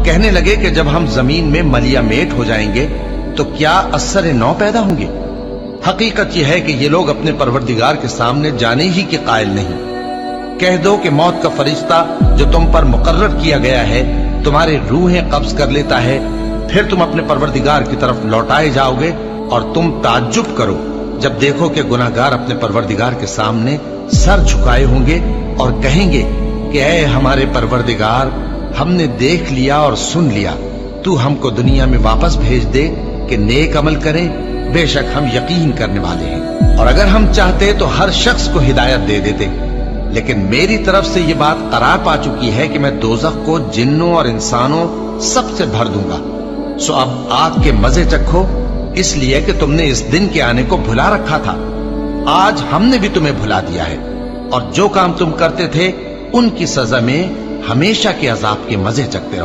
کہنے لگے کہ جب ہم زمین میں ملیا میٹ ہو جائیں گے تو کیا اثر نو پیدا ہوں گے؟ حقیقت یہ ہے کہ یہ لوگ اپنے پروردگار کے سامنے جانے ہی کے قائل نہیں۔ کہہ دو کہ موت کا فرشتہ جو تم پر مقرر کیا گیا ہے تمہاری روحیں قبض کر لیتا ہے، پھر تم اپنے پروردگار کی طرف لوٹائے جاؤ گے، اور تم تعجب کرو جب دیکھو کہ گناہگار اپنے پروردگار کے سامنے سر جھکائے ہوں گے اور کہیں گے کہ اے ہمارے پروردگار، ہم نے دیکھ لیا اور سن لیا، تو ہم کو دنیا میں واپس بھیج دے کہ نیک عمل کریں، بے شک ہم یقین کرنے والے ہیں۔ اور اگر ہم چاہتے تو ہر شخص کو ہدایت دے دیتے، لیکن میری طرف سے یہ بات قرار پا چکی ہے کہ میں دوزخ کو جنوں اور انسانوں سب سے بھر دوں گا، سو اب آگ کے مزے چکھو، اس لیے کہ تم نے اس دن کے آنے کو بھلا رکھا تھا۔ آج ہم نے بھی تمہیں بھلا دیا ہے، اور جو کام تم کرتے تھے ان کی سزا میں ہمیشہ کے عذاب کے مزے چکھتے رہو۔